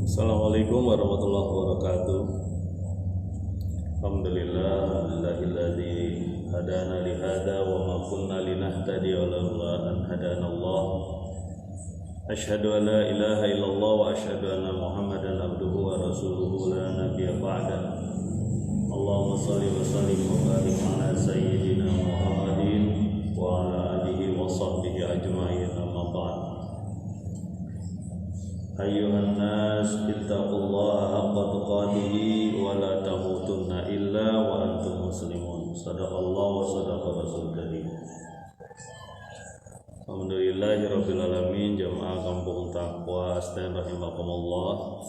Assalamualaikum warahmatullahi wabarakatuh. Alhamdulillahilladzi hadana li hada wa ma kunna linahtadiya laula an hadanallah. Asyhadu an la ilaha illallah wa asyhadu anna Muhammadan abduhu wa rasuluhu la nabiyya ba'da. Allahumma shalli wa sallim wa barik ala sayyidina Muhammadin wa ala alihi wa sahbihi ajma'in, amma ba'd. Ayyuhan nas ittaqullaha haqqa tuqatih wa la tamutunna illa wa antum muslimun. Shadaqallahu wa shadaqa rasul karim. Alhamdulillahirabbil alamin. Jamaah Kampung Taqwa Astain rahimakumullah,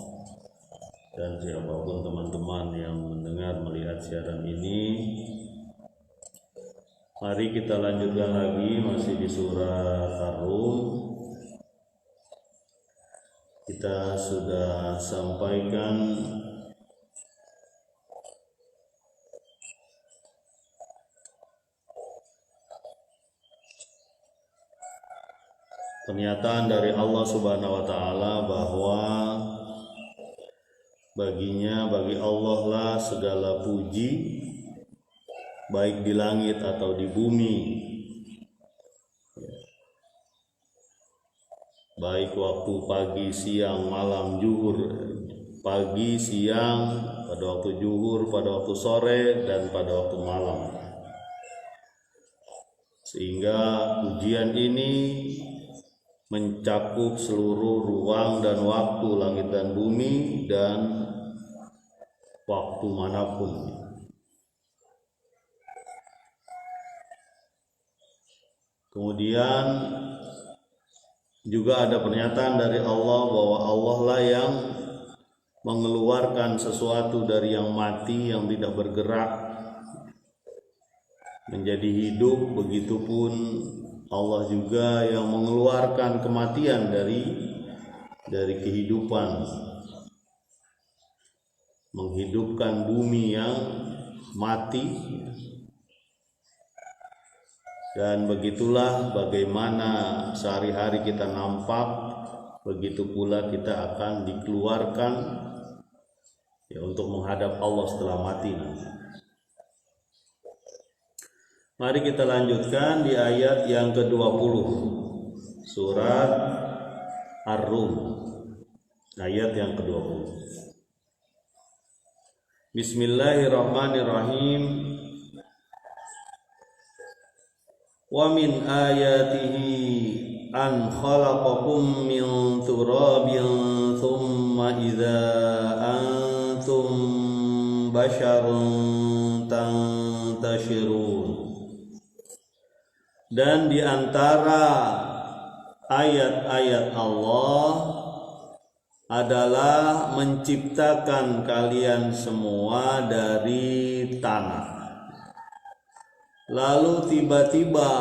dan siapapun teman-teman yang mendengar melihat siaran ini, mari kita lanjutkan lagi masih di surat Ar-Rum. Kita sudah sampaikan pernyataan dari Allah Subhanahu wa taala bahwa bagi Allah lah segala puji, baik di langit atau di bumi, baik waktu pagi, siang, malam, zuhur, pagi, siang, pada waktu zuhur, pada waktu sore, dan pada waktu malam. Sehingga pujian ini mencakup seluruh ruang dan waktu, langit dan bumi, dan waktu manapun. Kemudian juga ada pernyataan dari Allah bahwa Allah lah yang mengeluarkan sesuatu dari yang mati, yang tidak bergerak, menjadi hidup. Begitupun Allah juga yang mengeluarkan kematian dari kehidupan, menghidupkan bumi yang mati. Dan begitulah bagaimana sehari-hari kita nampak, begitu pula kita akan dikeluarkan ya, untuk menghadap Allah setelah mati nanti. Mari kita lanjutkan di ayat yang ke-20 surat Ar-Rum, ayat yang ke-20. Bismillahirrahmanirrahim. Wa min ayatihi an khalaqakum min turabin thumma idza antum basharun tantashirun. Dan di antara ayat-ayat Allah adalah menciptakan kalian semua dari tanah, lalu tiba-tiba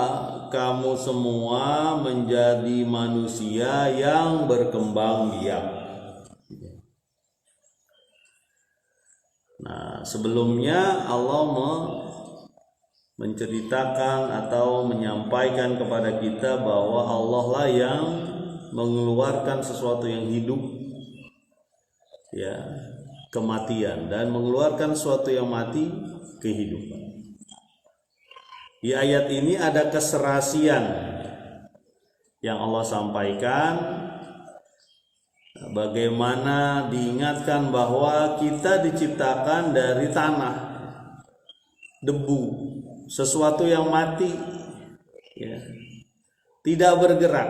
kamu semua menjadi manusia yang berkembang biak. Nah, sebelumnya Allah menceritakan atau menyampaikan kepada kita bahwa Allah lah yang mengeluarkan sesuatu yang hidup, ya, kematian, dan mengeluarkan sesuatu yang mati, kehidupan. Di ayat ini ada keserasian yang Allah sampaikan, bagaimana diingatkan bahwa kita diciptakan dari tanah, debu, sesuatu yang mati, ya, tidak bergerak.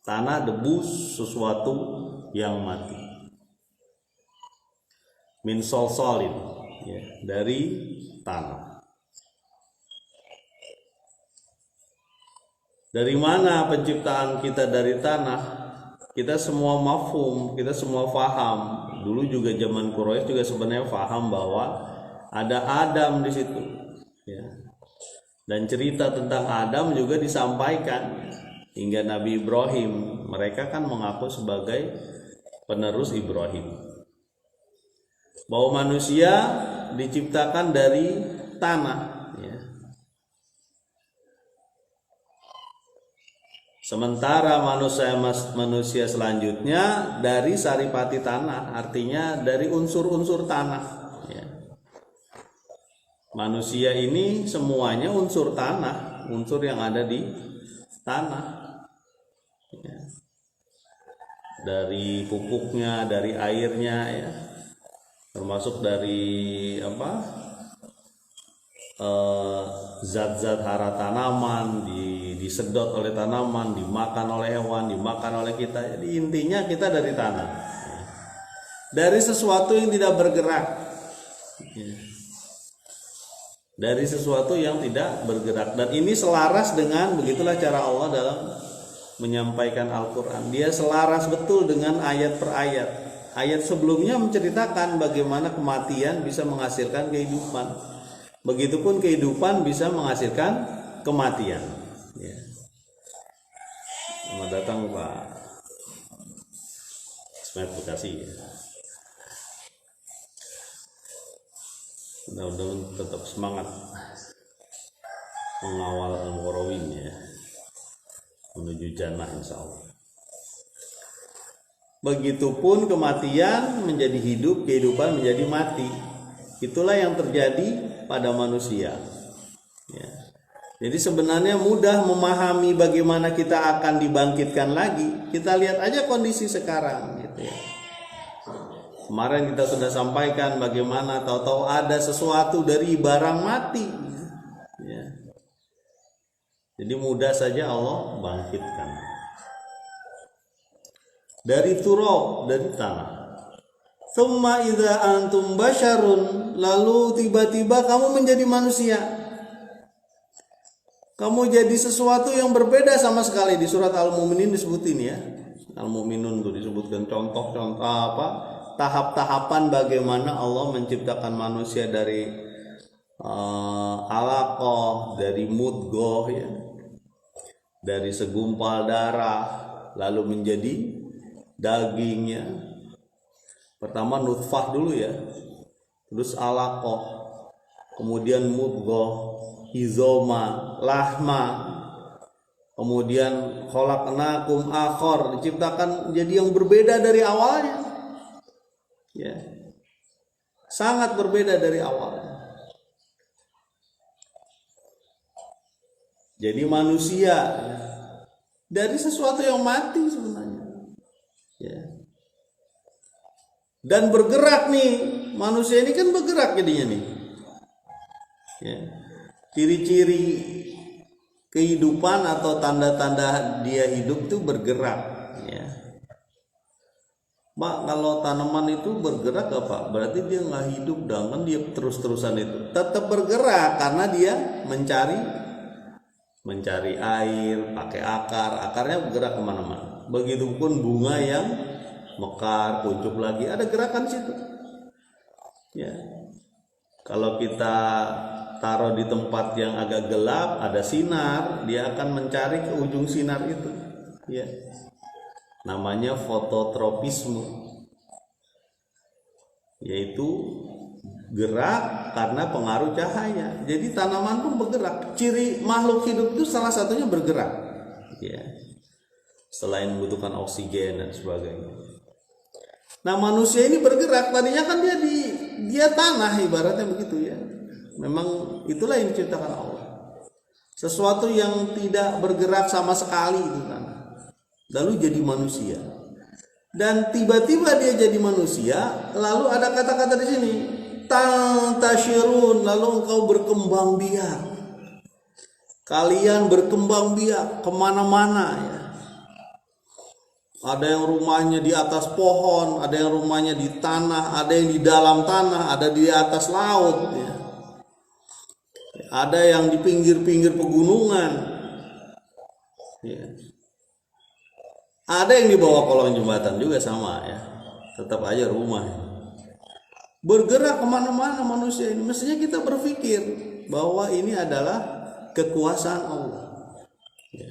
Tanah, debu, sesuatu yang mati. Min solsolin, ya, dari tanah. Dari mana penciptaan kita dari tanah? Kita semua mafhum, kita semua faham. Dulu juga zaman Quraisy juga sebenarnya faham bahwa ada Adam di situ, ya. Dan cerita tentang Adam juga disampaikan hingga Nabi Ibrahim. Mereka kan mengaku sebagai penerus Ibrahim, bahwa manusia diciptakan dari tanah, ya. Sementara manusia selanjutnya dari saripati tanah, artinya dari unsur-unsur tanah. Ya. Manusia ini semuanya unsur tanah, unsur yang ada di tanah. Ya. Dari pupuknya, dari airnya, ya, termasuk dari zat-zat hara tanaman, disedot oleh tanaman, dimakan oleh hewan, dimakan oleh kita. Jadi intinya kita dari tanah, dari sesuatu yang tidak bergerak, dari sesuatu yang tidak bergerak. Dan ini selaras dengan, begitulah cara Allah dalam menyampaikan Al-Quran. Dia selaras betul dengan ayat per ayat. Ayat sebelumnya menceritakan bagaimana kematian bisa menghasilkan kehidupan, begitupun kehidupan bisa menghasilkan kematian. Ya. Selamat datang Pak Ismet Bekasi. Ya. Mudah-mudahan tetap semangat mengawal Al-Muqarrabin, ya, menuju jannah insyaallah. Begitupun kematian menjadi hidup, kehidupan menjadi mati. Itulah yang terjadi pada manusia. Ya. Jadi sebenarnya mudah memahami bagaimana kita akan dibangkitkan lagi. Kita lihat aja kondisi sekarang, gitu ya. Kemarin kita sudah sampaikan bagaimana tahu-tahu ada sesuatu dari barang mati. Ya. Jadi mudah saja Allah bangkitkan. Dari turab, dari tanah. Tsumma idza antum basyarun, lalu tiba-tiba kamu menjadi manusia. Kamu jadi sesuatu yang berbeda sama sekali. Di surat Al-Mu'minin disebutin, ya. Al-Mu'minun itu disebutkan contoh-contoh tahap-tahapan bagaimana Allah menciptakan manusia dari alaqah, dari mudghah, ya. Dari segumpal darah lalu menjadi dagingnya. Pertama nutfah dulu, ya, terus alaqah, kemudian mudghah, izoma, lahma, kemudian khalaqnakum akhar, diciptakan jadi yang berbeda dari awalnya, ya, sangat berbeda dari awalnya. Jadi manusia, ya, dari sesuatu yang mati sebenarnya, ya. Dan bergerak nih, manusia ini kan bergerak jadinya nih, ya. Ciri-ciri kehidupan atau tanda-tanda dia hidup itu bergerak, ya. Pak, kalau tanaman itu bergerak apa? Berarti dia nggak hidup dong, kan dia terus-terusan itu tetap bergerak karena dia mencari air, pakai akarnya bergerak kemana-mana. Begitupun bunga yang mekar, kuncup lagi, ada gerakan situ. Ya. Kalau kita taruh di tempat yang agak gelap, ada sinar, dia akan mencari ke ujung sinar itu. Ya. Namanya fototropisme. Yaitu gerak karena pengaruh cahaya. Jadi tanaman pun bergerak. Ciri makhluk hidup itu salah satunya bergerak. Ya. Selain membutuhkan oksigen dan sebagainya. Nah, manusia ini bergerak, tadinya kan dia tanah, ibaratnya begitu, ya. Memang itulah yang diciptakan Allah. Sesuatu yang tidak bergerak sama sekali itu kan. Lalu jadi manusia. Dan tiba-tiba dia jadi manusia, lalu ada kata-kata di sini, tantashirun, lalu engkau berkembang biak. Kalian berkembang biak kemana-mana, ya. Ada yang rumahnya di atas pohon, ada yang rumahnya di tanah, ada yang di dalam tanah, ada di atas laut, ya. Ada yang di pinggir-pinggir pegunungan, ya. Ada yang di bawah kolong jembatan juga sama, ya. Tetap aja rumah, ya. Bergerak kemana-mana manusia ini. Mestinya kita berpikir bahwa ini adalah kekuasaan Allah, ya.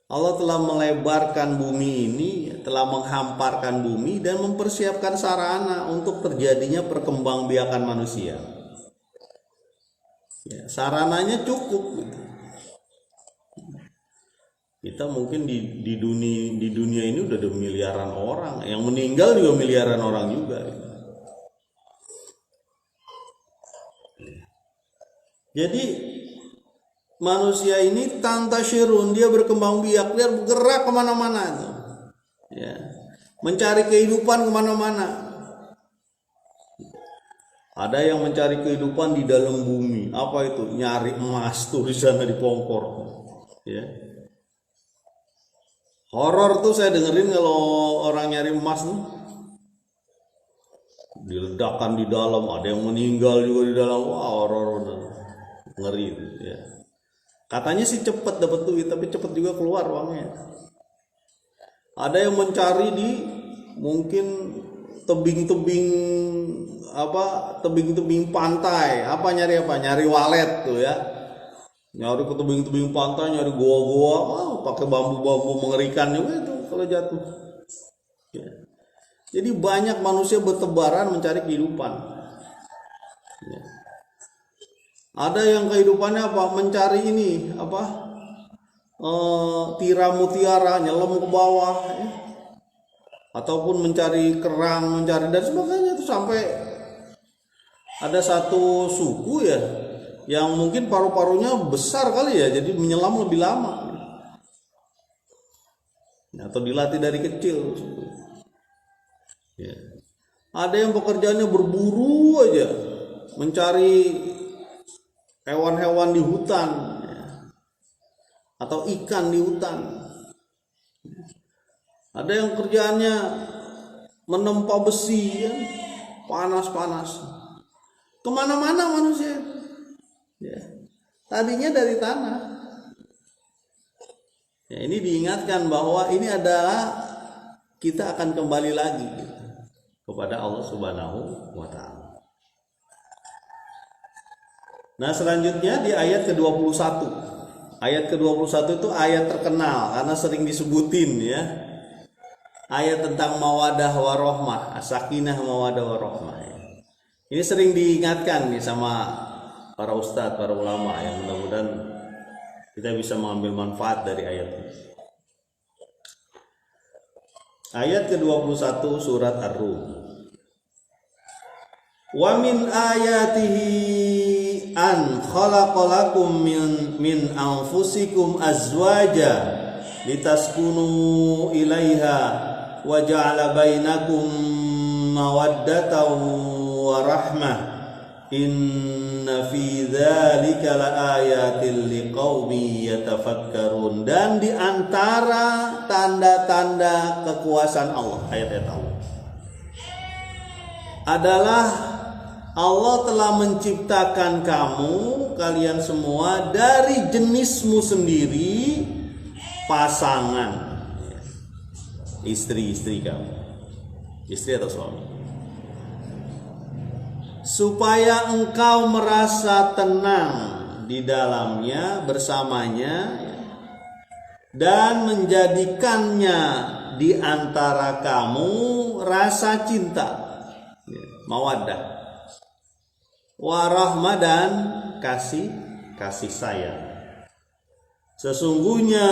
Allah telah melebarkan bumi ini, telah menghamparkan bumi dan mempersiapkan sarana untuk terjadinya perkembangbiakan manusia. Ya, sarananya cukup, gitu. Kita mungkin di dunia ini udah ada miliaran orang, yang meninggal juga miliaran orang juga. Jadi manusia ini tantashirun, dia berkembang biak, dia bergerak kemana-mana, ya, mencari kehidupan kemana-mana. Ada yang mencari kehidupan di dalam bumi, apa itu? Nyari emas tuh di sana di Pongkor, ya. Horor tuh saya dengerin kalau orang nyari emas tuh, diledakkan di dalam, ada yang meninggal juga di dalam. Wah, horor bener, ngeri itu, ya. Katanya sih cepet dapat duit, tapi cepet juga keluar uangnya. Ada yang mencari di mungkin tebing-tebing pantai, nyari walet tuh ya, nyari ke tebing-tebing pantai, nyari goa-goa, pakai bambu-bambu mengerikan juga itu kalau jatuh, ya. Jadi banyak manusia bertebaran mencari kehidupan, ya. Ada yang kehidupannya mencari ini tiram mutiara, nyelam ke bawah, ya. Ataupun mencari kerang, mencari dan sebagainya itu. Sampai ada satu suku ya yang mungkin paru-parunya besar kali ya, jadi menyelam lebih lama, atau dilatih dari kecil, ya. Ada yang pekerjaannya berburu aja, mencari hewan-hewan di hutan, ya, atau ikan di hutan. Ada yang kerjaannya menempa besi, ya, panas-panas. Kemana-mana manusia, ya. Tadinya dari tanah, ya. Ini diingatkan bahwa ini adalah kita akan kembali lagi kepada Allah Subhanahu wa Ta'ala. Nah, selanjutnya di ayat ke-21. Ayat ke-21 itu ayat terkenal karena sering disebutin, ya. Ayat tentang mawadah warohmah, sakinah mawadah warohmah, ya. Ini sering diingatkan nih sama para ustadz, para ulama, yang mudah-mudahan kita bisa mengambil manfaat dari ayat ini. Ayat ke-21 surat Ar-Rum. Wa min ayatihi an khalaqalakum min anfusikum azwaja litaskunu ilaiha wa ja'ala bainakum mawaddatan wa rahmah inna fi dzalika laayatil liqaumin yatafakkarun. Dan di antara tanda-tanda kekuasaan Allah, ayat-ayat Allah adalah Allah telah menciptakan kalian semua dari jenismu sendiri, pasangan, istri-istri kamu, istri atau suami, supaya engkau merasa tenang di dalamnya bersamanya, dan menjadikannya di antara kamu rasa cinta, mawaddah, warahmah, dan kasih sayang. Sesungguhnya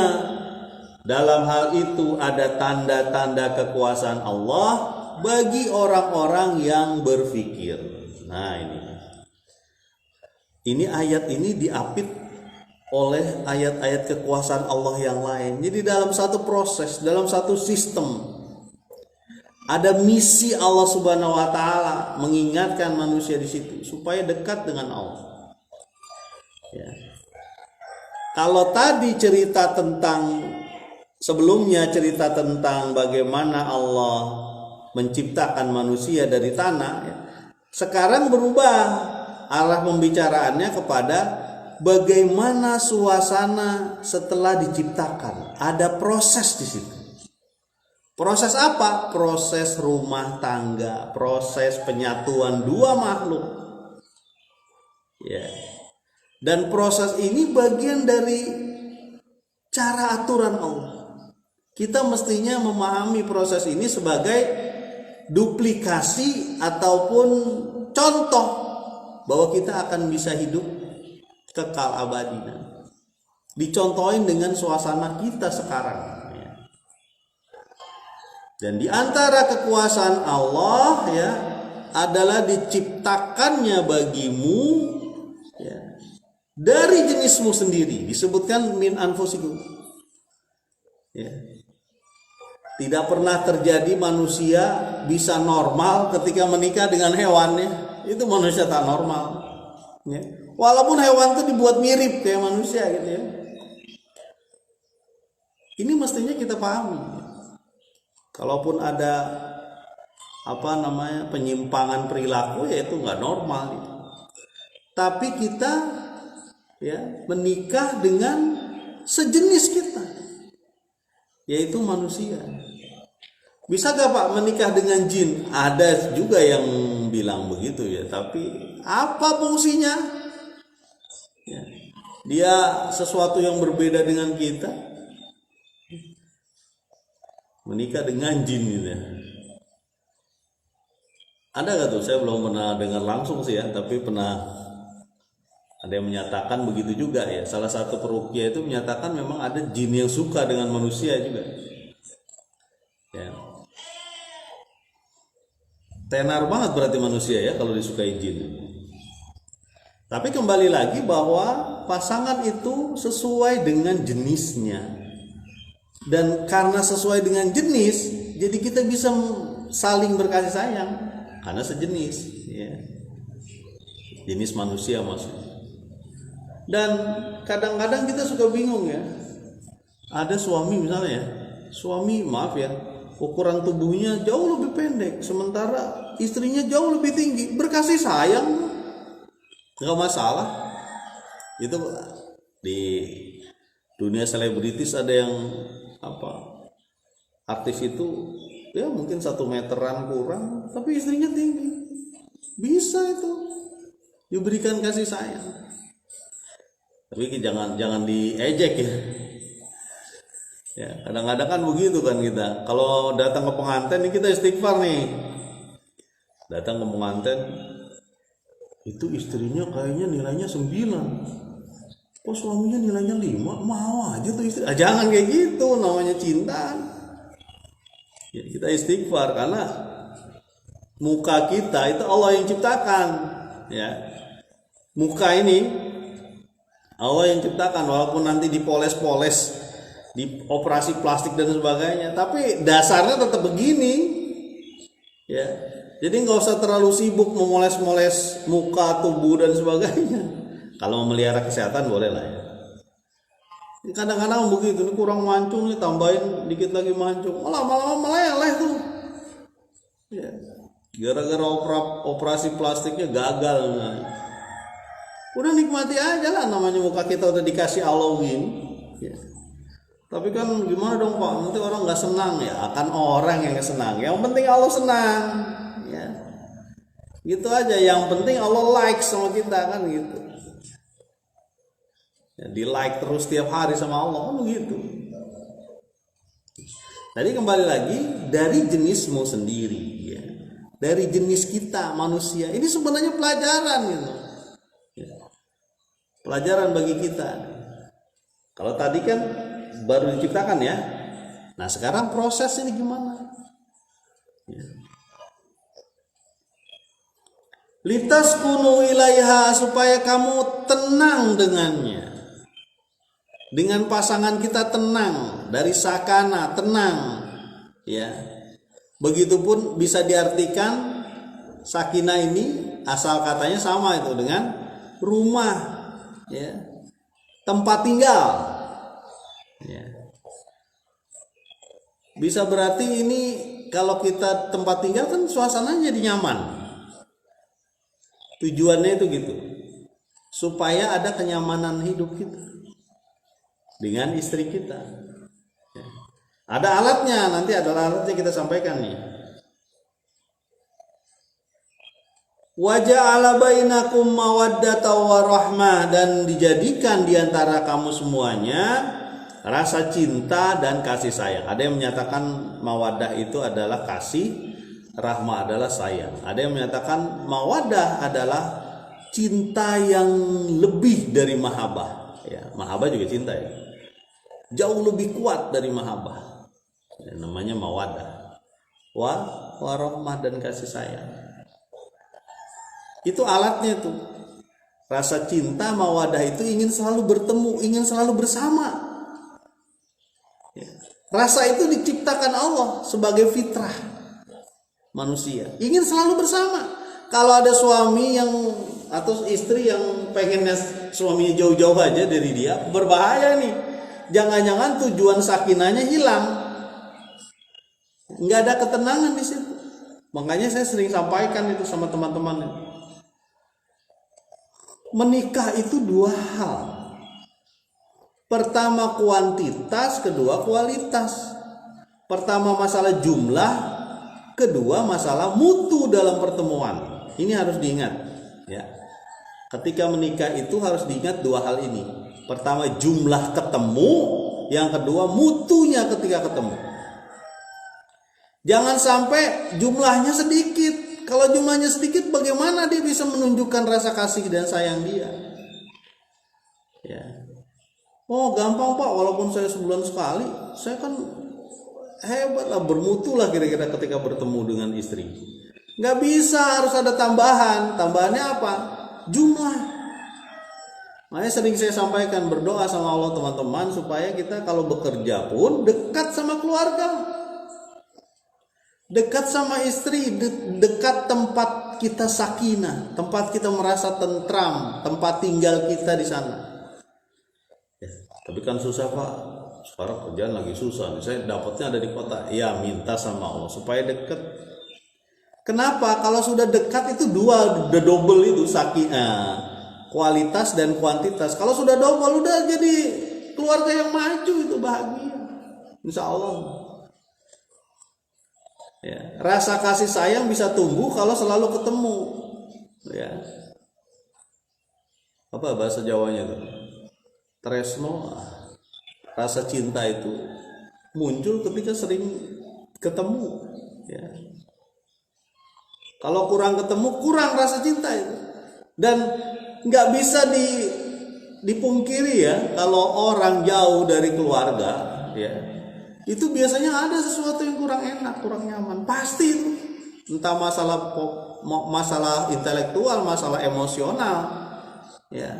dalam hal itu ada tanda-tanda kekuasaan Allah bagi orang-orang yang berfikir. Nah, ini ayat ini diapit oleh ayat-ayat kekuasaan Allah yang lain. Jadi dalam satu proses, dalam satu sistem, ada misi Allah Subhanahu wa Ta'ala mengingatkan manusia di situ supaya dekat dengan Allah, ya. Kalau tadi cerita tentang sebelumnya, cerita tentang bagaimana Allah menciptakan manusia dari tanah, ya. Sekarang berubah arah pembicaraannya kepada bagaimana suasana setelah diciptakan. Ada proses di situ. Proses apa? Proses rumah tangga, proses penyatuan dua makhluk, ya. Dan proses ini bagian dari cara aturan Allah. Kita mestinya memahami proses ini sebagai duplikasi ataupun contoh bahwa kita akan bisa hidup kekal abadi. Dicontohin dengan suasana kita sekarang. Dan di antara kekuasaan Allah ya adalah diciptakannya bagimu ya, dari jenismu sendiri. Disebutkan min anfusikum. Ya. Tidak pernah terjadi manusia bisa normal ketika menikah dengan hewannya. Itu manusia tak normal. Ya. Walaupun hewan itu dibuat mirip kayak manusia gitu ya. Ini mestinya kita pahami. Kalaupun ada penyimpangan perilaku ya itu nggak normal gitu. Tapi kita ya menikah dengan sejenis kita, yaitu manusia. Bisa gak Pak menikah dengan jin? Ada juga yang bilang begitu ya. Tapi apa fungsinya? Ya. Dia sesuatu yang berbeda dengan kita. Menikah dengan jin gitu ya. Ada gak tuh? Saya belum pernah dengar langsung sih ya, tapi pernah ada yang menyatakan begitu juga ya. Salah satu peruqyah itu menyatakan memang ada jin yang suka dengan manusia juga. Ya. Tenar banget berarti manusia ya kalau disukai jin. Tapi kembali lagi bahwa pasangan itu sesuai dengan jenisnya. Dan karena sesuai dengan jenis, jadi kita bisa saling berkasih sayang karena sejenis, ya. Jenis manusia maksudnya. Dan kadang-kadang kita suka bingung ya. Ada suami misalnya ya, suami maaf ya, ukuran tubuhnya jauh lebih pendek, sementara istrinya jauh lebih tinggi, berkasih sayang, nggak masalah. Itu di dunia selebritis ada yang artis itu ya mungkin 1 meteran kurang tapi istrinya tinggi, bisa itu diberikan kasih sayang. Tapi jangan diejek ya. Ya kadang-kadang kan begitu kan kita kalau datang ke pengantin ini kita istighfar nih, datang ke pengantin itu istrinya kayaknya nilainya 9, kok suaminya nilainya 5, mau aja tuh istri. Jangan kayak gitu, namanya cinta. Ya, kita istighfar karena muka kita itu Allah yang ciptakan. Ya, muka ini Allah yang ciptakan, walaupun nanti dipoles-poles, dioperasi plastik dan sebagainya, tapi dasarnya tetap begini. Ya, jadi nggak usah terlalu sibuk memoles-moles muka, tubuh dan sebagainya. Kalau memelihara kesehatan boleh lah ya. Kadang-kadang begitu, ini kurang mancung nih, tambahin dikit lagi mancung, lama-lama meleleh tuh. Ya. Gara-gara operasi plastiknya gagal. Nah. Udah nikmati aja lah, namanya muka kita udah dikasih Allah gini. Ya. Tapi kan gimana dong Pak, nanti orang nggak senang ya, akan orang yang senang. Yang penting Allah senang. Ya. Gitu aja, yang penting Allah like sama kita kan gitu. Ya, di like terus tiap hari sama Allah kan begitu. Tadi kembali lagi dari jenismu sendiri ya. Dari jenis kita manusia. Ini sebenarnya pelajaran gitu. Ya. Pelajaran bagi kita. Kalau tadi kan baru diciptakan ya. Nah, sekarang proses ini gimana? Ya. Litaskunu ilaiha, supaya kamu tenang dengannya. Dengan pasangan kita tenang, dari sakana tenang, ya. Begitupun bisa diartikan sakinah ini asal katanya sama itu dengan rumah, ya, tempat tinggal, ya. Bisa berarti ini kalau kita tempat tinggal kan suasananya jadi nyaman. Tujuannya itu gitu, supaya ada kenyamanan hidup kita dengan istri kita. Ya. Ada alatnya, nanti ada alatnya kita sampaikan nih. Wa ja'ala bainakum mawaddata wa rahmah, dan dijadikan diantara kamu semuanya rasa cinta dan kasih sayang. Ada yang menyatakan mawaddah itu adalah kasih, rahmah adalah sayang. Ada yang menyatakan mawaddah adalah cinta yang lebih dari mahabbah. Ya, mahabbah juga cinta ya. Jauh lebih kuat dari mahabbah. Ya, namanya mawaddah. Warahmah dan kasih sayang. Itu alatnya tuh. Rasa cinta mawaddah itu ingin selalu bertemu, ingin selalu bersama. Ya. Rasa itu diciptakan Allah sebagai fitrah manusia. Ingin selalu bersama. Kalau ada suami yang atau istri yang pengennya suaminya jauh-jauh aja dari dia, berbahaya nih. Jangan-jangan tujuan sakinahnya hilang. Nggak ada ketenangan di situ. Makanya saya sering sampaikan itu sama teman-teman. Menikah itu dua hal. Pertama kuantitas, kedua kualitas. Pertama masalah jumlah, kedua masalah mutu dalam pertemuan. Ini harus diingat, ya. Ketika menikah itu harus diingat dua hal ini. Pertama jumlah ketemu, yang kedua mutunya ketika ketemu. Jangan sampai jumlahnya sedikit. Kalau jumlahnya sedikit, bagaimana dia bisa menunjukkan rasa kasih dan sayang dia? Ya. Oh gampang Pak, walaupun saya sebulan sekali, saya kan hebat lah, bermutu lah kira-kira ketika bertemu dengan istri. Nggak bisa, harus ada tambahan. Tambahannya apa? Jumlah. Makanya sering saya sampaikan, berdoa sama Allah teman-teman supaya kita kalau bekerja pun dekat sama keluarga, dekat sama istri, dekat tempat kita sakinah, tempat kita merasa tentram, tempat tinggal kita di sana. Ya, tapi kan susah Pak, sekarang kerjaan lagi susah. Saya dapatnya ada di kota. Ya minta sama Allah supaya dekat. Kenapa? Kalau sudah dekat itu dua, udah double itu sakinah. Kualitas dan kuantitas. Kalau sudah double udah jadi keluarga yang maju, itu bahagia. Insya Allah. Ya, rasa kasih sayang bisa tumbuh kalau selalu ketemu. Ya. Apa bahasa Jawanya tuh? Tresno. Rasa cinta itu muncul ketika sering ketemu. Ya. Kalau kurang ketemu, kurang rasa cinta itu. Dan nggak bisa dipungkiri ya, kalau orang jauh dari keluarga, ya itu biasanya ada sesuatu yang kurang enak, kurang nyaman, pasti itu. Entah masalah intelektual, masalah emosional, ya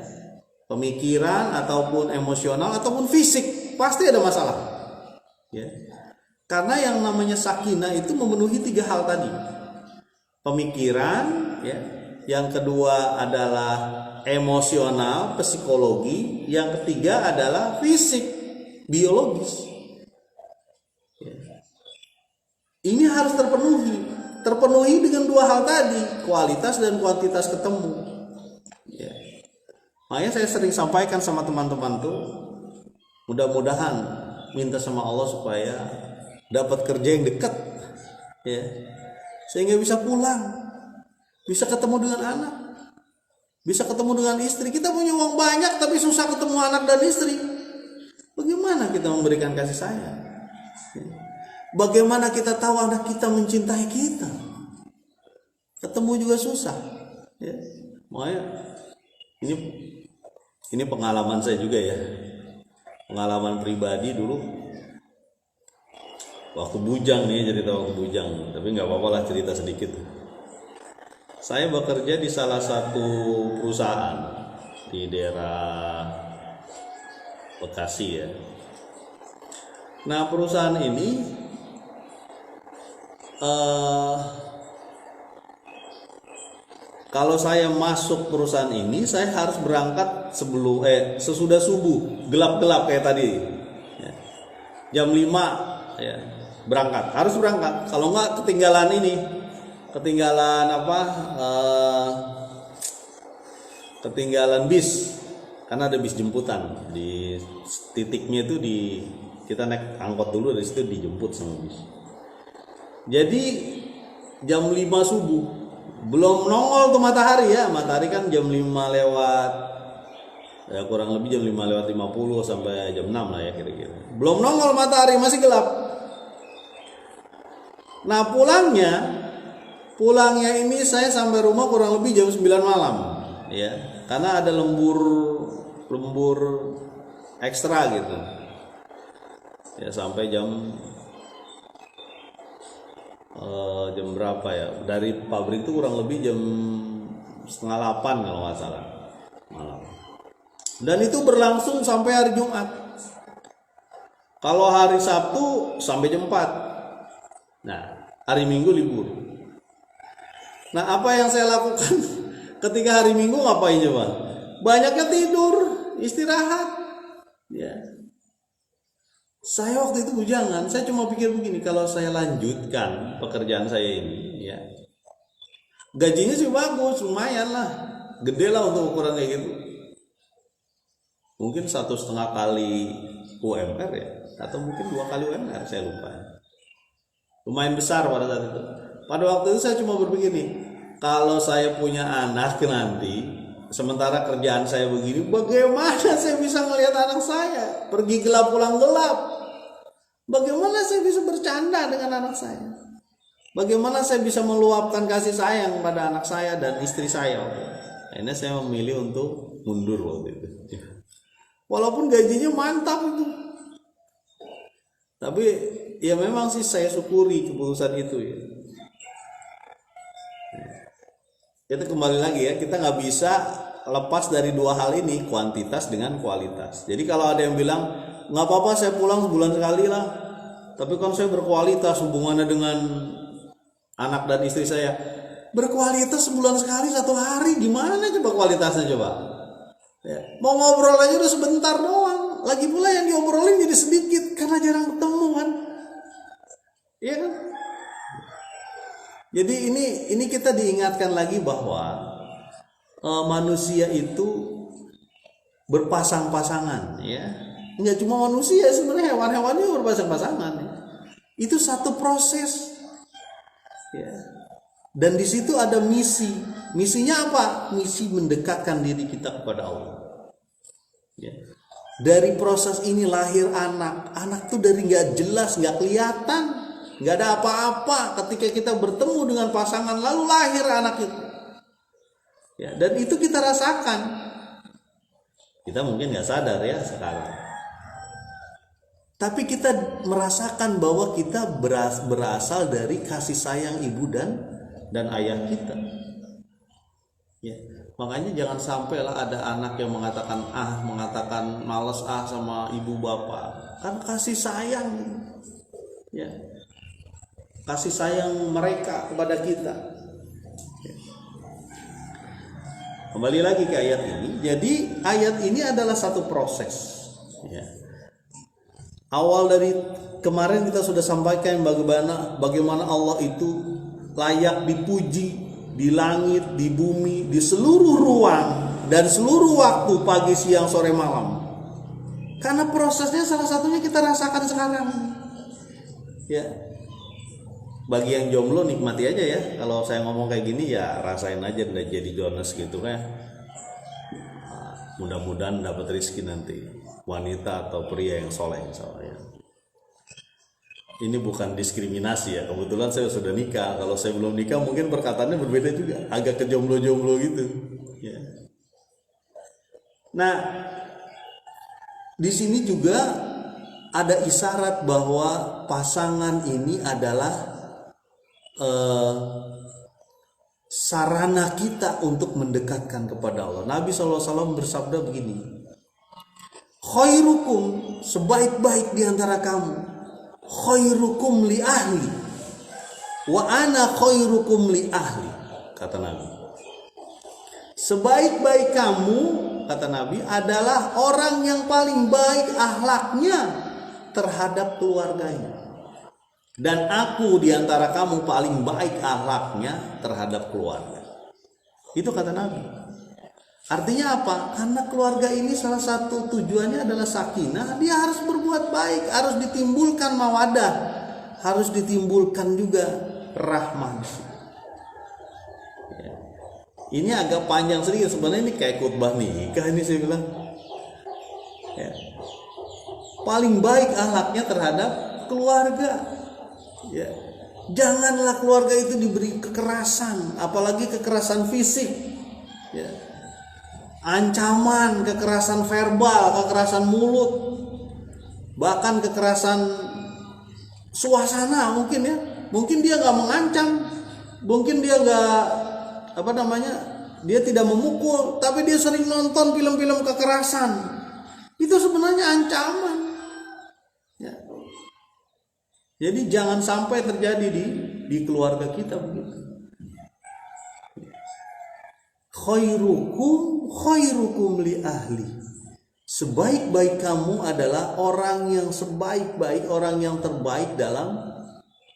pemikiran ataupun emosional ataupun fisik, pasti ada masalah. Ya, karena yang namanya sakinah itu memenuhi tiga hal tadi. Pemikiran, ya. Yang kedua adalah emosional, psikologi. Yang ketiga adalah fisik, biologis. Ya. Ini harus terpenuhi dengan dua hal tadi, kualitas dan kuantitas ketemu. Ya. Makanya saya sering sampaikan sama teman-teman tuh, mudah-mudahan minta sama Allah supaya dapat kerja yang dekat, ya, sehingga bisa pulang, bisa ketemu dengan anak, bisa ketemu dengan istri. Kita punya uang banyak tapi susah ketemu anak dan istri. Bagaimana kita memberikan kasih sayang? Bagaimana kita tahu anak kita mencintai kita? Ketemu juga susah. Ya. Makanya ini pengalaman saya juga ya. Pengalaman pribadi dulu. Waktu bujang nih, cerita waktu bujang. Tapi nggak apa-apa lah cerita sedikit. Saya bekerja di salah satu perusahaan di daerah Bekasi ya. Nah perusahaan ini kalau saya masuk perusahaan ini, saya harus berangkat sesudah subuh, gelap-gelap kayak tadi ya. Jam 5 ya, harus berangkat. Kalau enggak ketinggalan bis, karena ada bis jemputan di titiknya itu, kita naik angkot dulu, dari situ dijemput sama bis. Jadi jam 5 subuh belum nongol tuh matahari ya. Matahari kan jam 5 lewat ya, kurang lebih jam 5 lewat 50 sampai jam 6 lah ya kira-kira. Belum nongol matahari, masih gelap. Nah pulangnya ini saya sampai rumah kurang lebih jam 9 malam ya, karena ada lembur lembur ekstra gitu. Ya sampai jam berapa ya? Dari pabrik itu kurang lebih jam 7:30 kalau nggak salah malam. Dan itu berlangsung sampai hari Jumat. Kalau hari Sabtu sampai jam 4. Nah, hari Minggu libur. Nah, apa yang saya lakukan ketika hari Minggu ngapain coba? Banyaknya tidur, istirahat. Ya. Saya waktu itu bujangan, saya cuma pikir begini, kalau saya lanjutkan pekerjaan saya ini, ya, gajinya sih bagus, lumayan lah, gede lah untuk ukuran kayak gitu. Mungkin 1,5 kali UMR ya, atau mungkin 2 kali UMR, saya lupa. Lumayan besar pada saat itu. Pada waktu itu saya cuma berpikir nih, kalau saya punya anak nanti, sementara kerjaan saya begini, bagaimana saya bisa melihat anak saya pergi gelap pulang gelap? Bagaimana saya bisa bercanda dengan anak saya? Bagaimana saya bisa meluapkan kasih sayang pada anak saya dan istri saya? Akhirnya saya memilih untuk mundur waktu itu. Walaupun gajinya mantap itu, tapi ya memang sih saya syukuri keputusan itu ya. Itu kembali lagi ya, kita nggak bisa lepas dari dua hal ini, kuantitas dengan kualitas. Jadi kalau ada yang bilang nggak apa-apa saya pulang sebulan sekali lah, tapi kan saya berkualitas hubungannya dengan anak dan istri saya. Berkualitas sebulan sekali 1 hari, gimana coba kualitasnya coba? Ya. Mau ngobrol aja udah sebentar doang, lagi pula yang diobrolin jadi sedikit karena jarang ketemu kan? Iya kan? Jadi ini kita diingatkan lagi bahwa manusia itu berpasang-pasangan, ya. Nggak cuma manusia, sebenarnya hewan-hewan juga berpasang-pasangan. Ya. Itu satu proses. Ya. Dan di situ ada misi. Misinya apa? Misi mendekatkan diri kita kepada Allah. Ya. Dari proses ini lahir anak. Anak tuh dari nggak jelas, nggak kelihatan, nggak ada apa-apa. Ketika kita bertemu dengan pasangan, lalu lahir anak itu. Ya. Dan itu kita rasakan. Kita mungkin nggak sadar ya sekarang. Tapi kita merasakan bahwa kita berasal dari kasih sayang ibu dan ayah kita. Ya, makanya jangan sampailah ada anak yang mengatakan malas sama ibu bapak. Kan kasih sayang. Ya. Kasih sayang mereka kepada kita. Ya. Kembali lagi ke ayat ini. Jadi ayat ini adalah satu proses. Ya. Awal dari kemarin kita sudah sampaikan bagaimana Allah itu layak dipuji di langit, di bumi, di seluruh ruang dan seluruh waktu, pagi, siang, sore, malam. Karena prosesnya salah satunya kita rasakan sekarang. Ya. Bagi yang jomblo nikmati aja ya. Kalau saya ngomong kayak gini ya rasain aja, udah jadi Jonas gitu kan. Mudah-mudahan dapat rezeki nanti. Wanita atau pria yang soleh misalnya. Ini bukan diskriminasi ya. Kebetulan saya sudah nikah. Kalau saya belum nikah mungkin perkataannya berbeda juga. Agak kejomblo-jomblo gitu. Ya. Nah, di sini juga ada isyarat bahwa pasangan ini adalah sarana kita untuk mendekatkan kepada Allah. Nabi SAW bersabda begini, khairukum, sebaik-baik di antara kamu, khairukum li ahli wa ana khairukum li ahli, kata Nabi. Sebaik-baik kamu, kata Nabi, adalah orang yang paling baik akhlaknya terhadap keluarganya. Dan aku di antara kamu paling baik akhlaknya terhadap keluarga. Itu kata Nabi. Artinya apa? Karena keluarga ini salah satu tujuannya adalah sakinah. Dia harus berbuat baik, harus ditimbulkan mawadah, harus ditimbulkan juga rahmah. Ya. Ini agak panjang sedikit sebenarnya, ini kayak khutbah nikah ini saya bilang. Ya. Paling baik akhlaknya terhadap keluarga. Ya. Janganlah keluarga itu diberi kekerasan, apalagi kekerasan fisik. Ya. ancaman, kekerasan verbal, kekerasan mulut, bahkan kekerasan suasana mungkin ya. Mungkin dia nggak mengancam, mungkin dia nggak dia tidak memukul, tapi dia sering nonton film-film kekerasan. Itu sebenarnya ancaman. Ya. Jadi jangan sampai terjadi di keluarga kita begitu. Khairukum li ahli. Sebaik-baik kamu adalah orang yang sebaik-baik, orang yang terbaik dalam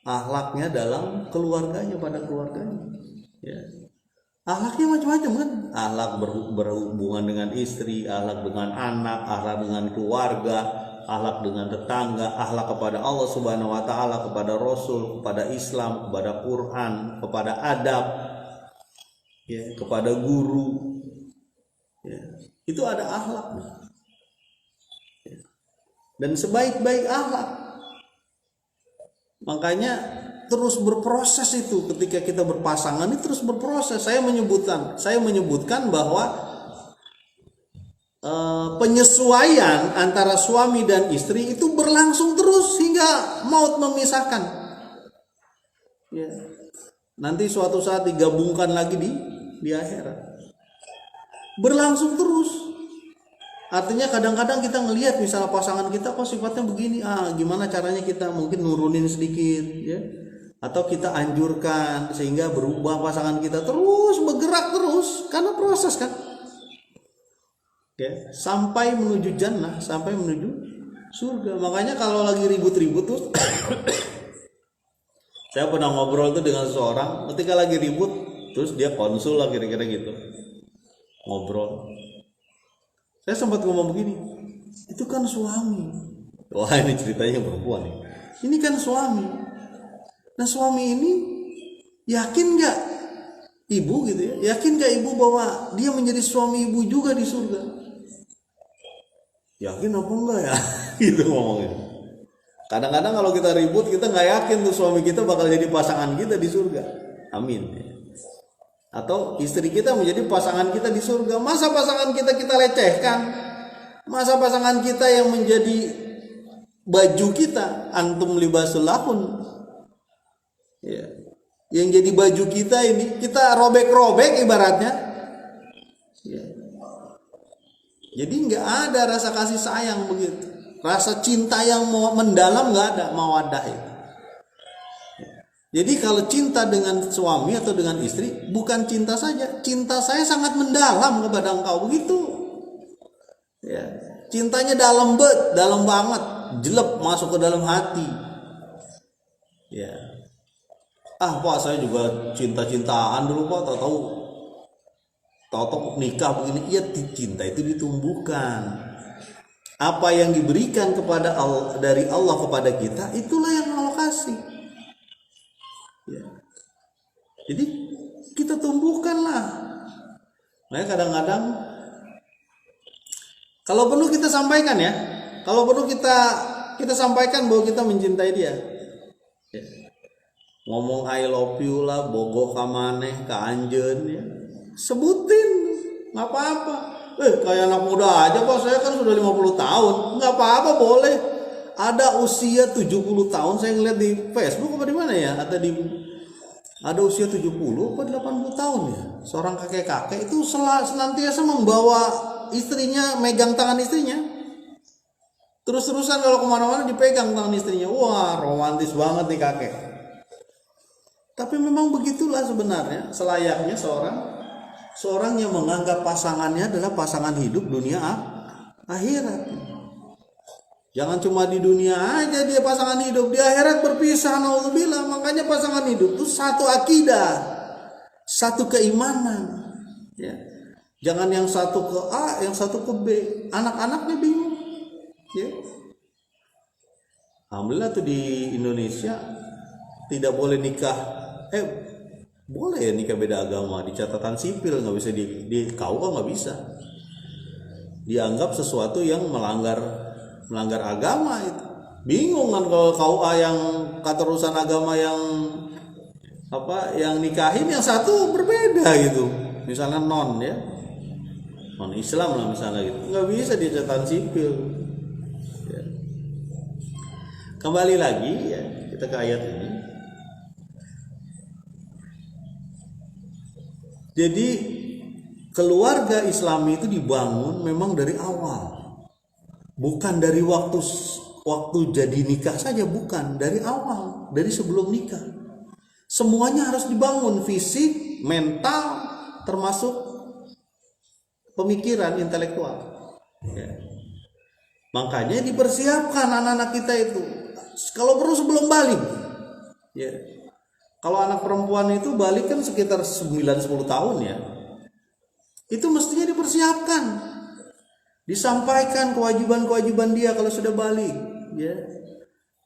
akhlaknya, dalam keluarganya, pada keluarganya. Ya. Akhlaknya macam-macam kan. Akhlak berhubungan dengan istri, akhlak dengan anak, akhlak dengan keluarga, akhlak dengan tetangga, akhlak kepada Allah Subhanahu wa taala, kepada Rasul, kepada Islam, kepada Quran, kepada adab, ya, kepada guru. Ya, itu ada akhlak. Ya. Dan sebaik-baik akhlak. Makanya terus berproses itu ketika kita berpasangan, ini terus berproses. Saya menyebutkan bahwa penyesuaian antara suami dan istri itu berlangsung terus hingga maut memisahkan. Ya. Nanti suatu saat digabungkan lagi di akhirat. Berlangsung terus. Artinya kadang-kadang kita ngelihat misalnya pasangan kita kok sifatnya begini, gimana caranya kita mungkin nurunin sedikit, ya. Atau kita anjurkan sehingga berubah pasangan kita, terus bergerak terus karena proses kan. Ya, sampai menuju jannah, sampai menuju surga. Makanya kalau lagi ribut-ribut tuh saya pernah ngobrol tuh dengan seseorang, ketika lagi ribut terus dia konsul lah kira-kira gitu. Ngobrol. Saya sempat ngomong begini, itu kan suami. Wah, ini ceritanya perempuan nih. Ini kan suami. Nah, suami ini yakin gak ibu gitu ya? Yakin gak ibu bahwa dia menjadi suami ibu juga di surga? Yakin apa enggak ya? Gitu ngomongnya. Kadang-kadang kalau kita ribut, kita gak yakin tuh suami kita bakal jadi pasangan kita di surga. Amin. Atau istri kita menjadi pasangan kita di surga. Masa pasangan kita lecehkan? Masa pasangan kita yang menjadi baju kita? Antum libasul lahun. Ya. Yang jadi baju kita ini kita robek-robek ibaratnya. Ya. Jadi nggak ada rasa kasih sayang begitu, rasa cinta yang mendalam nggak ada, mawaddah itu. Ya. Jadi kalau cinta dengan suami atau dengan istri bukan cinta saja, cinta saya sangat mendalam kepada engkau begitu. Ya. Cintanya dalam banget, jelek masuk ke dalam hati. Ya. Pak, saya juga cinta-cintaan dulu Pak, tahu nikah begini. Iya, cinta itu ditumbuhkan. Apa yang diberikan kepada Allah, dari Allah kepada kita, itulah yang Allah kasih. Ya. Jadi kita tumbuhkanlah. Nah, kadang-kadang kalau perlu kita sampaikan ya, kalau perlu kita sampaikan bahwa kita mencintai dia. Ya. Ngomong I love you lah, bogoh kamaneh, ka anjeun ya. Sebutin, nggak apa-apa. Kayak anak muda aja Pak, saya kan sudah 50 tahun. Nggak apa-apa, boleh. Ada usia 70 tahun, saya ngeliat di Facebook apa di mana ya? Ada usia 70 atau 80 tahun ya. Seorang kakek-kakek itu senantiasa membawa istrinya, megang tangan istrinya. Terus-terusan kalau kemana-mana dipegang tangan istrinya. Wah, romantis banget nih kakek. Tapi memang begitulah sebenarnya selayaknya seorang yang menganggap pasangannya adalah pasangan hidup dunia akhirat. Jangan cuma di dunia aja dia pasangan hidup, di akhirat berpisah, naudzubillah. Makanya pasangan hidup itu satu akidah, satu keimanan. Ya. Jangan yang satu ke A, yang satu ke B. Anak-anaknya bingung. Ya. Alhamdulillah tuh di Indonesia tidak boleh nikah. Boleh ya nikah beda agama di catatan sipil, nggak bisa di KUA nggak bisa. Dianggap sesuatu yang melanggar agama itu. Bingung kan kalau KUA yang keterusan agama yang nikahin yang satu berbeda gitu. Misalnya non ya. non Islam lah misalnya gitu, nggak bisa dia catatan sipil. Ya. Kembali lagi ya kita ke ayat ini. Jadi keluarga Islami itu dibangun memang dari awal, bukan dari waktu jadi nikah saja, bukan, dari awal, dari sebelum nikah. Semuanya harus dibangun, fisik, mental, termasuk pemikiran intelektual. Ya. Makanya dipersiapkan anak-anak kita itu. Kalau perlu sebelum balik. Ya. Kalau anak perempuan itu balik kan sekitar 9-10 tahun ya. Itu mestinya dipersiapkan. Disampaikan kewajiban-kewajiban dia kalau sudah balik. Ya.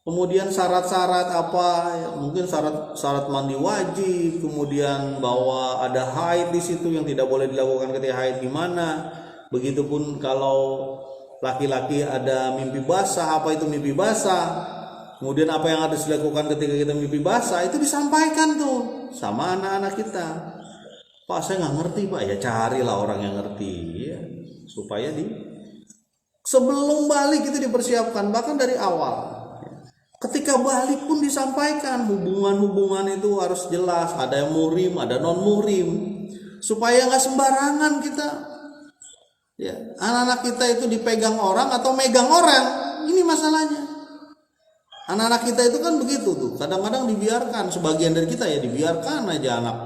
Kemudian syarat-syarat apa, ya, mungkin syarat mandi wajib, kemudian bahwa ada haid di situ yang tidak boleh dilakukan ketika haid gimana. Begitupun kalau laki-laki ada mimpi basah, apa itu mimpi basah. Kemudian apa yang harus dilakukan ketika kita mimpi basah itu disampaikan tuh sama anak-anak kita. Pak saya nggak ngerti Pak, ya carilah orang yang ngerti ya, supaya sebelum balik itu dipersiapkan bahkan dari awal. Ketika balik pun disampaikan hubungan-hubungan itu harus jelas, ada yang muhrim, ada non muhrim, supaya nggak sembarangan kita. Ya, anak-anak kita itu dipegang orang atau megang orang, ini masalahnya. Anak-anak kita itu kan begitu tuh, kadang-kadang dibiarkan, sebagian dari kita ya dibiarkan aja anak.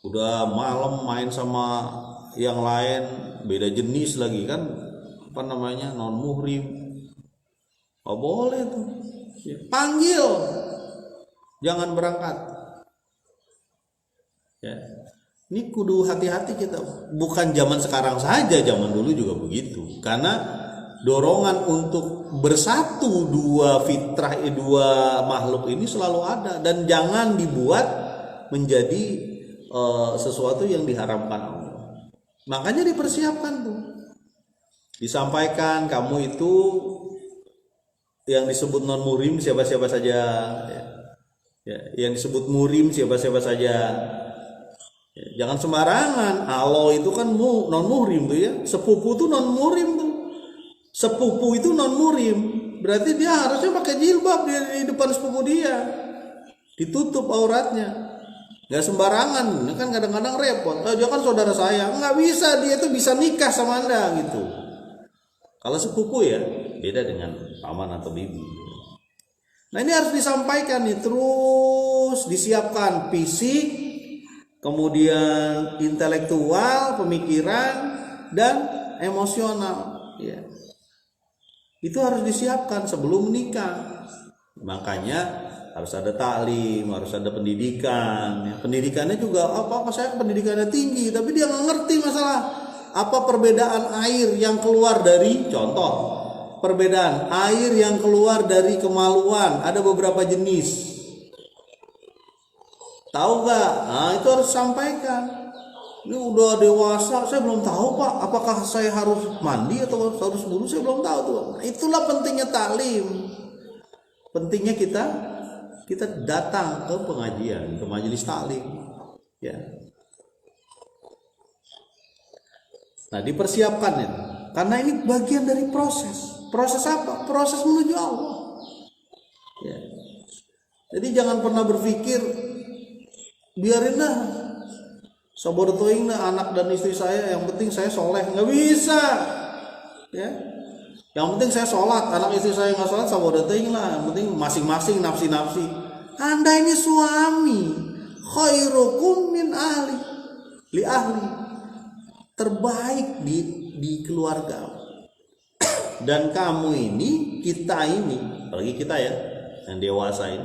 Udah malam main sama yang lain, beda jenis lagi kan, apa namanya non muhrim. Oh boleh tuh, panggil, jangan berangkat. Ya, ini kudu hati-hati kita. Bukan zaman sekarang saja, zaman dulu juga begitu. Karena dorongan untuk bersatu dua fitrah, dua makhluk ini selalu ada dan jangan dibuat menjadi sesuatu yang diharamkan Allah. Makanya dipersiapkan tuh, disampaikan kamu itu yang disebut non murim siapa-siapa saja ya, yang disebut murim siapa-siapa saja ya, jangan sembarangan. Allah itu kan non murim tuh ya, sepupu tuh non murim tuh, sepupu itu non murim berarti dia harusnya pakai jilbab di depan sepupu dia, ditutup auratnya, nggak sembarangan. Ini kan kadang-kadang repot, dia kan saudara saya, nggak bisa, dia itu bisa nikah sama Anda gitu. Kalau sepupu ya beda dengan paman atau bibi. Nah ini harus disampaikan nih, terus disiapkan fisik, kemudian intelektual, pemikiran, dan emosional. Ya. Itu harus disiapkan sebelum menikah. Makanya harus ada taklim, harus ada pendidikan. Ya. Pendidikannya juga apa saya pendidikannya tinggi, tapi dia nggak ngerti masalah apa perbedaan air yang keluar dari, contoh, perbedaan air yang keluar dari kemaluan, ada beberapa jenis. Tahu gak? Nah itu harus sampaikan. Ini udah dewasa, saya belum tahu Pak, apakah saya harus mandi atau harus wudu, saya belum tahu tuh. Nah, itulah pentingnya taklim. Pentingnya kita datang ke pengajian, ke majelis taklim. Ya. Nah dipersiapkan itu, karena ini bagian dari proses. Proses apa? Proses menuju Allah. Ya. Jadi jangan pernah berpikir biarin dah, sabortoing dah anak dan istri saya, yang penting saya soleh. Nggak bisa. Ya. Yang penting saya sholat, anak istri saya nggak sholat, sabortoing lah. Yang penting masing-masing nafsi-nafsi. Anda ini suami, khairukum min ahli, li ahli, terbaik di keluarga. Dan kamu ini, kita ini, apalagi kita ya yang dewasa ini,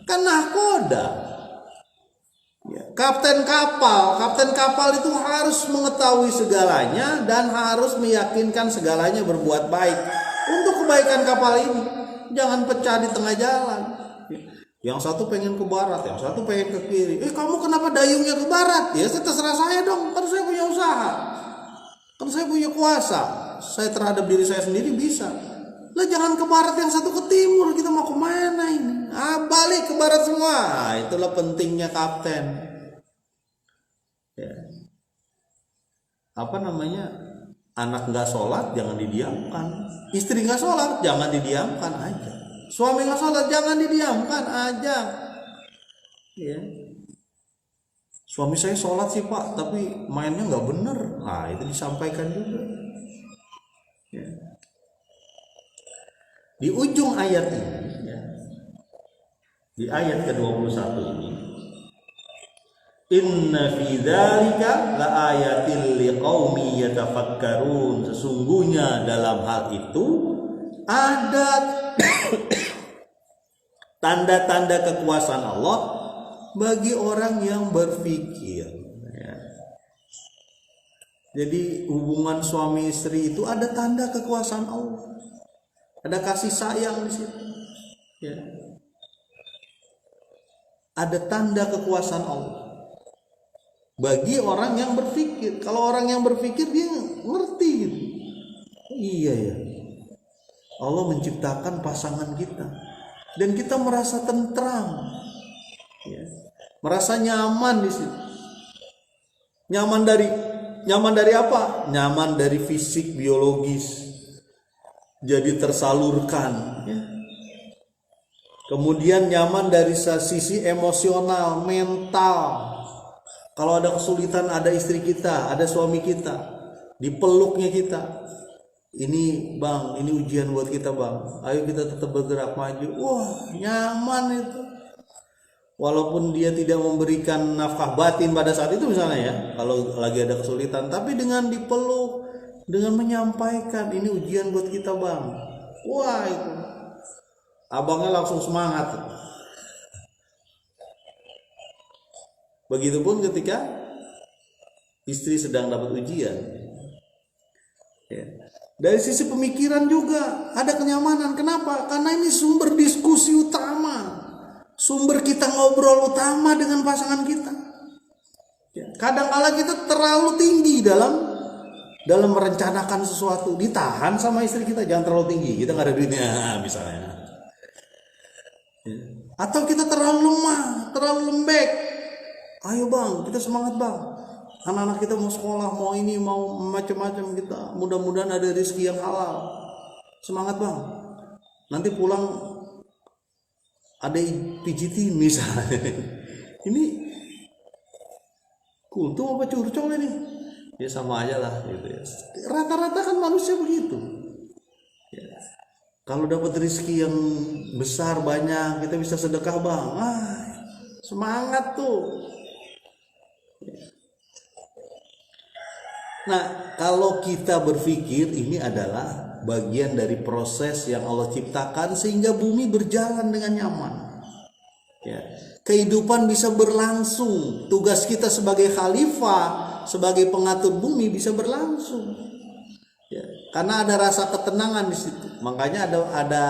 kan nahkoda ya, kapten kapal itu harus mengetahui segalanya dan harus meyakinkan segalanya berbuat baik untuk kebaikan kapal ini. Jangan pecah di tengah jalan. Yang satu pengen ke barat, yang satu pengen ke kiri. Kamu kenapa dayungnya ke barat? Ya terserah saya dong, kan saya punya usaha, kan saya punya kuasa, saya terhadap diri saya sendiri bisa. Lah jangan ke barat, yang satu ke timur, kita mau kemana ini? Balik ke barat semua. Itulah pentingnya kapten. Ya. apa namanya, anak nggak sholat jangan didiamkan, istri nggak sholat jangan didiamkan aja, suami nggak sholat jangan didiamkan aja. Ya. Suami saya sholat sih Pak, tapi mainnya nggak bener. Nah itu disampaikan juga. Ya. Di ujung ayat ini, ya, di ayat ke-21 ini, inna fi dzalika laayatil liqaumi yatafakkarun, sesungguhnya dalam hal itu ada tanda-tanda kekuasaan Allah bagi orang yang berpikir. Ya. Jadi hubungan suami istri itu ada tanda kekuasaan Allah, ada kasih sayang di situ. Ya. Ada tanda kekuasaan Allah bagi orang yang berpikir. Kalau orang yang berpikir dia ngerti gitu. Iya ya, Allah menciptakan pasangan kita dan kita merasa tentram, ya, merasa nyaman di situ. Nyaman dari apa? Nyaman dari fisik biologis, jadi tersalurkan. Ya. Kemudian nyaman dari sisi emosional, mental. Kalau ada kesulitan, ada istri kita, ada suami kita, dipeluknya kita. Ini bang, ini ujian buat kita bang. Ayo kita tetap bergerak maju. Wah, nyaman itu. Walaupun dia tidak memberikan nafkah batin pada saat itu misalnya ya, kalau lagi ada kesulitan, tapi dengan dipeluk, dengan menyampaikan ini ujian buat kita bang. Wah itu, abangnya langsung semangat. Begitupun ketika istri sedang dapat ujian. Ya. Dari sisi pemikiran juga ada kenyamanan. Kenapa? Karena ini sumber diskusi utama, sumber kita ngobrol utama dengan pasangan kita. Ya. Kadang-kala kita terlalu tinggi dalam merencanakan sesuatu, ditahan sama istri kita, jangan terlalu tinggi, kita nggak ada duitnya misalnya. Ya. Atau kita terlalu lemah, terlalu lembek. Ayo bang, kita semangat bang. Anak-anak kita mau sekolah, mau ini, mau macam-macam kita. Mudah-mudahan ada rezeki yang halal. Semangat bang. Nanti pulang ada pijitin misalnya. Ini kultum apa curcol ini? Ya sama aja lah gitu ya. Rata-rata kan manusia begitu. Ya. Kalau dapat rezeki yang besar banyak, kita bisa sedekah bang. Semangat tuh. Nah, kalau kita berpikir ini adalah bagian dari proses yang Allah ciptakan sehingga bumi berjalan dengan nyaman. Ya. Kehidupan bisa berlangsung. Tugas kita sebagai khalifah, sebagai pengatur bumi bisa berlangsung. Ya. Karena ada rasa ketenangan di situ. Makanya ada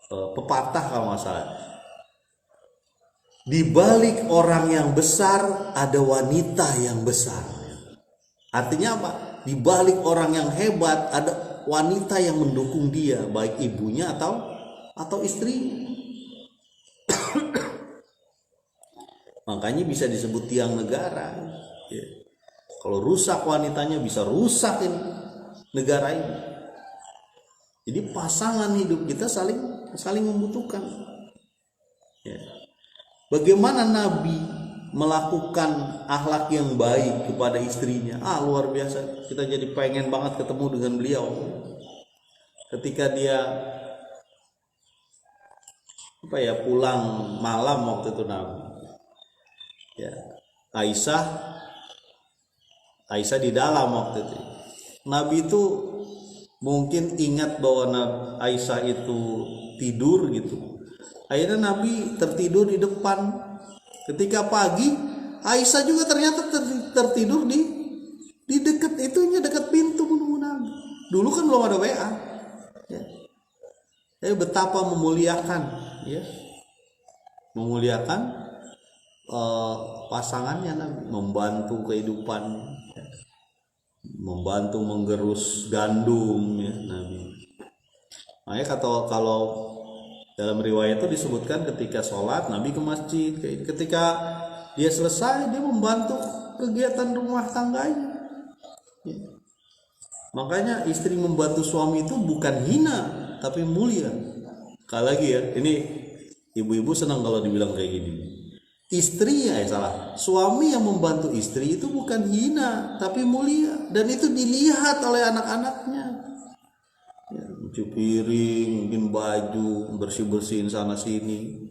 pepatah kalau nggak salah. Di balik orang yang besar ada wanita yang besar. Artinya apa? Di balik orang yang hebat ada wanita yang mendukung dia, baik ibunya atau istri. Makanya bisa disebut tiang negara. Ya. Kalau rusak wanitanya bisa rusak ini negara ini. Jadi pasangan hidup kita saling membutuhkan. Ya. Bagaimana Nabi melakukan akhlak yang baik kepada istrinya? Luar biasa. Kita jadi pengen banget ketemu dengan beliau. Ketika dia pulang malam waktu itu Nabi. Ya, Aisyah di dalam waktu itu. Nabi itu mungkin ingat bahwa Aisyah itu tidur gitu. Akhirnya Nabi tertidur di depan. Ketika pagi, Aisyah juga ternyata tertidur di dekat pintu menunggu Nabi. Dulu kan belum ada WA. Ya. Betapa memuliakan, ya, pasangannya Nabi, membantu kehidupan, ya. Membantu menggerus gandum, ya Nabi. Makanya kalau dalam riwayat itu disebutkan ketika sholat Nabi ke masjid, ketika dia selesai, dia membantu kegiatan rumah tangganya. Ya. Makanya istri membantu suami itu bukan hina, tapi mulia. Sekali lagi ya, ini ibu-ibu senang kalau dibilang kayak gini. Istri suami yang membantu istri itu bukan hina, tapi mulia, dan itu dilihat oleh anak-anaknya. Ya, cuci piring, mungkin baju, bersih-bersihin sana sini.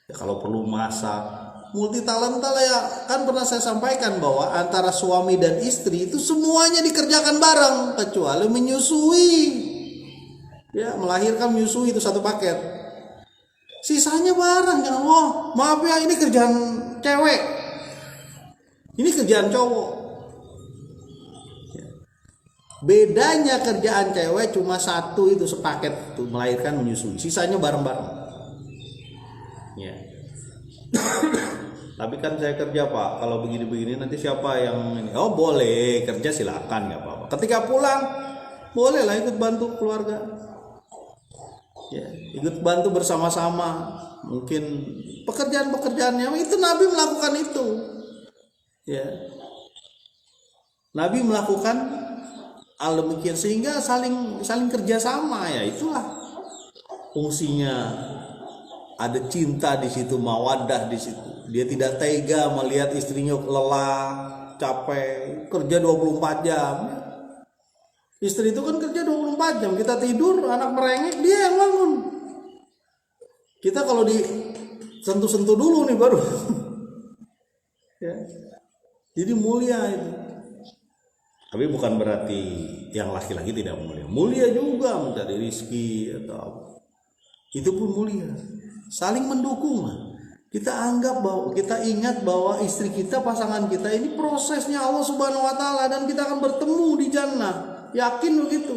Ya, kalau perlu masak, multi talenta lah ya. Kan pernah saya sampaikan bahwa antara suami dan istri itu semuanya dikerjakan bareng kecuali menyusui. Ya, melahirkan, menyusui itu satu paket. Sisanya bareng. Jangan, maaf ya, ini kerjaan cewek, ini kerjaan cowok. Ya. Bedanya kerjaan cewek cuma satu, itu sepaket tuh, melahirkan, menyusui. Sisanya bareng-bareng. Ya. Tapi kan saya kerja Pak, kalau begini-begini nanti siapa yang ini? Oh boleh, kerja silakan, nggak apa-apa. Ketika pulang, bolehlah ikut bantu keluarga. Ya, ikut bantu bersama-sama. Mungkin pekerjaan-pekerjaannya itu Nabi melakukan itu. Ya. Nabi melakukan hal demikian sehingga saling kerjasama, ya itulah fungsinya. Ada cinta di situ, mawaddah di situ. Dia tidak tega melihat istrinya lelah, capek, kerja 24 jam. Istri itu kan kerja 24 jam. Kita tidur, anak merengek, dia yang bangun. Kita kalau disentuh-sentuh dulu nih baru. Ya. Jadi mulia itu. Tapi bukan berarti yang laki-laki tidak mulia. Mulia juga mencari rizki atau apa. Itu pun mulia. Saling mendukung. Kita anggap bahwa, kita ingat bahwa istri kita, pasangan kita ini prosesnya Allah Subhanahu wa taala, dan kita akan bertemu di jannah. Yakin begitu.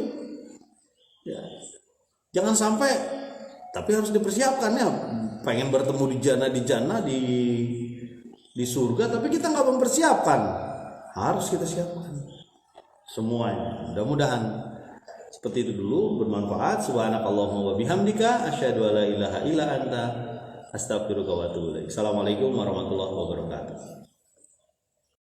Ya. Jangan sampai, tapi harus dipersiapkan ya. Pengen bertemu di jannah di surga, tapi kita nggak mempersiapkan. Harus kita siapkan semuanya. Mudah-mudahan seperti itu dulu, bermanfaat. Subhanakallahumma wa bihamdika asyhadu an la ilaha illa anta astaghfiruka wa atubu ilaik. Assalamualaikum warahmatullahi wabarakatuh.